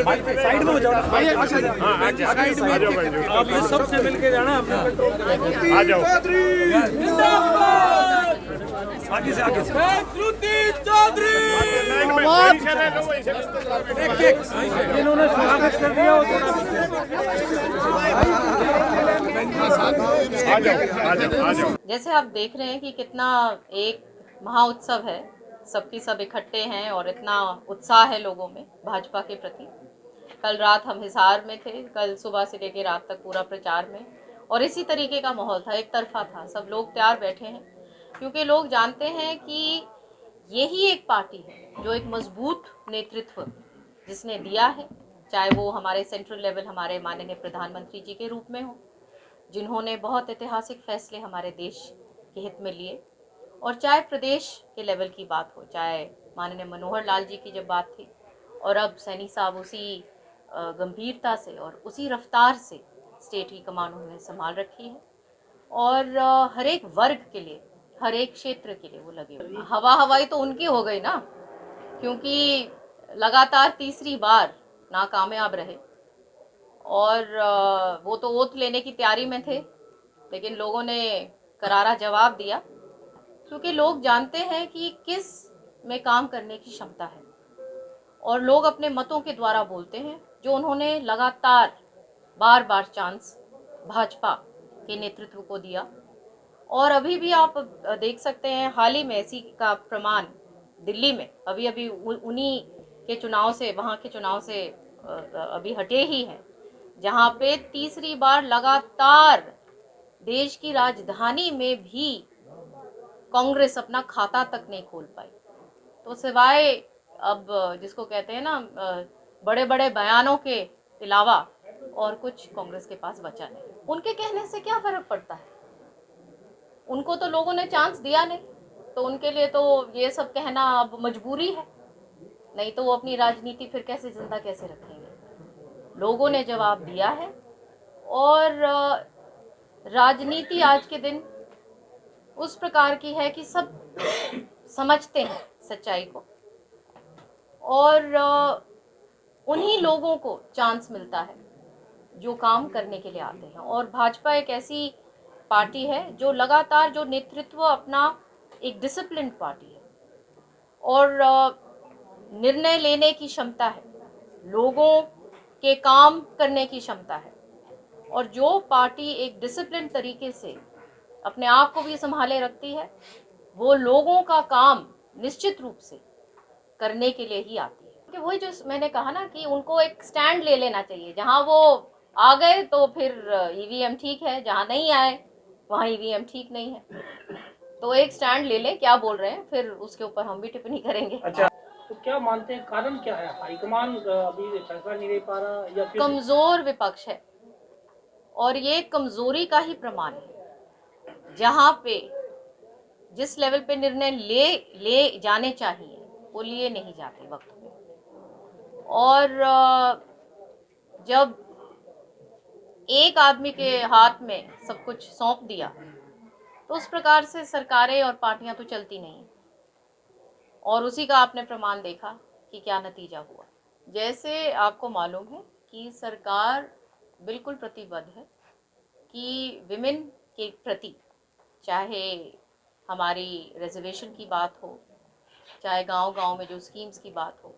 Side में हो जाओ भाई। अच्छा साइड में आप ये सबसे मिलके जाना अपने पेट्रोल आ जाओ। आगे से चौधरी इन्होंने स्वागत कर दिया। जैसे आप देख रहे हैं कि कितना एक महाउत्सव है, सबकी सब इकट्ठे हैं और इतना उत्साह है लोगों में भाजपा के प्रति। कल रात हम हिसार में थे, कल सुबह से लेकर रात तक पूरा प्रचार में, और इसी तरीके का माहौल था, एक तरफा था। सब लोग तैयार बैठे हैं क्योंकि लोग जानते हैं कि यही एक पार्टी है जो एक मजबूत नेतृत्व जिसने दिया है, चाहे वो हमारे सेंट्रल लेवल हमारे माननीय प्रधानमंत्री जी के रूप में हो, जिन्होंने बहुत ऐतिहासिक फैसले हमारे देश के हित में लिए, और चाहे प्रदेश के लेवल की बात हो, चाहे माननीय मनोहर लाल जी की जब बात थी, और अब सैनी साहब उसी गंभीरता से और उसी रफ्तार से स्टेट की कमान उन्होंने संभाल रखी है, और हर एक वर्ग के लिए, हर एक क्षेत्र के लिए वो लगे हुए। हवाई तो उनकी हो गई ना, क्योंकि लगातार तीसरी बार नाकामयाब रहे, और वो तो ओथ लेने की तैयारी में थे, लेकिन लोगों ने करारा जवाब दिया, क्योंकि लोग जानते हैं कि किस में काम करने की क्षमता है, और लोग अपने मतों के द्वारा बोलते हैं, जो उन्होंने लगातार बार बार चांस भाजपा के नेतृत्व को दिया। और अभी भी आप देख सकते हैं, हाल ही में इसी का प्रमाण दिल्ली में अभी उन्हीं के चुनाव से, वहाँ के चुनाव से अभी हटे ही हैं, जहाँ पे तीसरी बार लगातार देश की राजधानी में भी कांग्रेस अपना खाता तक नहीं खोल पाई। तो सिवाय अब जिसको कहते हैं ना बड़े बड़े बयानों के अलावा और कुछ कांग्रेस के पास बचा नहीं। उनके कहने से क्या फर्क पड़ता है? उनको तो लोगों ने चांस दिया नहीं, तो उनके लिए तो ये सब कहना अब मजबूरी है, नहीं तो वो अपनी राजनीति फिर कैसे जिंदा कैसे रखेंगे? लोगों ने जवाब दिया है, और राजनीति आज के दिन उस प्रकार की है कि सब समझते हैं सच्चाई को, और उन्हीं लोगों को चांस मिलता है जो काम करने के लिए आते हैं। और भाजपा एक ऐसी पार्टी है जो लगातार, जो नेतृत्व अपना एक डिसिप्लिन पार्टी है, और निर्णय लेने की क्षमता है, लोगों के काम करने की क्षमता है, और जो पार्टी एक डिसिप्लिन तरीके से अपने आप को भी संभाले रखती है, वो लोगों का काम निश्चित रूप से करने के लिए ही आती है। कि वही जो मैंने कहा ना कि उनको एक स्टैंड ले लेना चाहिए, जहां वो आ गए तो फिर ईवीएम ठीक है, जहां नहीं आए वहां ईवीएम ठीक नहीं है, तो एक स्टैंड ले लें, क्या बोल रहे हैं, फिर उसके ऊपर हम भी टिप्पणी करेंगे। अच्छा, तो क्या मानते हैं कारण क्या है? हाईकमान अभी फैसला नहीं ले पा रहा, या फिर कमजोर विपक्ष है, और ये कमजोरी का ही प्रमाण है। जहां पे जिस लेवल पे निर्णय ले जाने चाहिए वो लिए नहीं जाते वक्त पे, और जब एक आदमी के हाथ में सब कुछ सौंप दिया, तो उस प्रकार से सरकारें और पार्टियां तो चलती नहीं, और उसी का आपने प्रमाण देखा कि क्या नतीजा हुआ। जैसे आपको मालूम है कि सरकार बिल्कुल प्रतिबद्ध है कि विमेन के प्रति, चाहे हमारी रिजर्वेशन की बात हो, चाहे गांव-गांव में जो स्कीम्स की बात हो,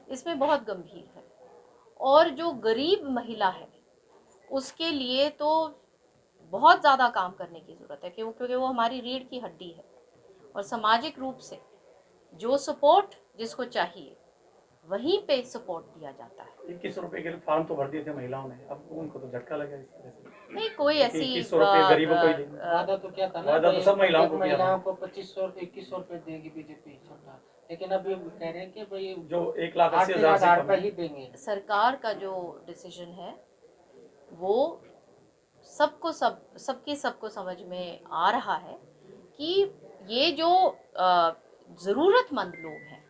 इसमें बहुत गंभीर है। और जो गरीब महिला है उसके लिए तो बहुत ज़्यादा काम करने की ज़रूरत है, क्योंकि वो हमारी रीढ़ की हड्डी है, और सामाजिक रूप से जो सपोर्ट जिसको चाहिए वहीं पे सपोर्ट दिया जाता है। 21 रुपए के फॉर्म तो भर दिए थे महिलाओं ने, अब उनको तो झटका लगा इस तरह से। नहीं, कोई ऐसी 21 रुपए गरीबों को ही देंगे। वादा तो क्या था ना, वादा तो सब महिलाओं को किया था। महिलाओं को 2500 2100 रुपए देगी बीजेपी छोटा, लेकिन अभी कह रहे हैं कि भाई जो 1,80,000 रुपए ही देंगे। सरकार का जो डिसीजन है वो सबको समझ में आ रहा है कि ये जो ज़रूरतमंद लोग हैं,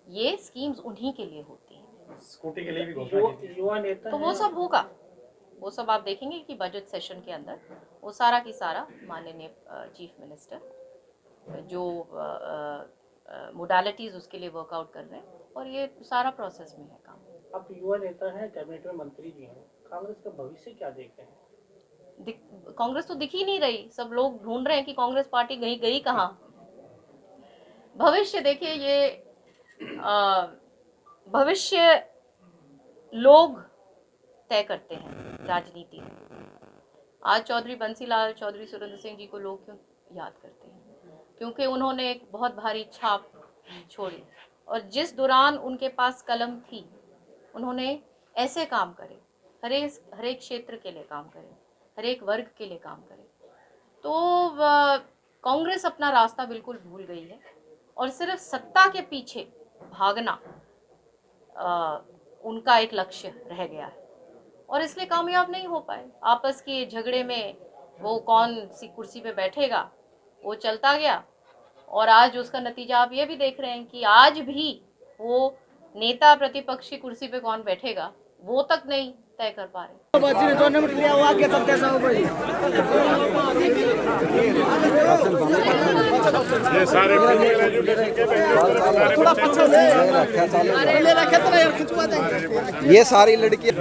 ये स्कीम्स उन्हीं के लिए होती हैं। स्कूटी के लिए भी घोषणा की थी। युवा नेता तो वो सब होगा, वो सब आप देखेंगे कि बजट सेशन के अंदर वो सारा की सारा माननीय चीफ मिनिस्टर जो मोडालिटीज़ उसके लिए वर्कआउट कर रहे हैं, और ये सारा प्रोसेस में है काम। आप युवा नेता हैं, कैबिनेट में मंत्री भी हैं, कांग्रेस का भविष्य क्या देख रहे हैं? कांग्रेस तो दिख ही नहीं रही। सब लोग ढूंढ रहे हैं कि कांग्रेस पार्टी गई कहाँ। भविष्य देखिए, ये भविष्य लोग तय करते हैं राजनीति में। आज चौधरी बंसीलाल चौधरी सुरेंद्र सिंह जी को लोग क्यों याद करते हैं? क्योंकि उन्होंने एक बहुत भारी छाप छोड़ी और जिस दौरान उनके पास कलम थी उन्होंने ऐसे काम करे, हर एक क्षेत्र के लिए काम करे, हर एक वर्ग के लिए काम करे। तो कांग्रेस अपना रास्ता बिल्कुल भूल गई है और सिर्फ सत्ता के पीछे भागना उनका एक लक्ष्य रह गया है और इसलिए कामयाब नहीं हो पाए। आपस के झगड़े में वो कौन सी कुर्सी पे बैठेगा वो चलता गया और आज उसका नतीजा आप ये भी देख रहे हैं कि आज भी वो नेता प्रतिपक्ष की कुर्सी पे कौन बैठेगा वो तक नहीं तय कर पा रहे। ये सारे ये सारी लड़की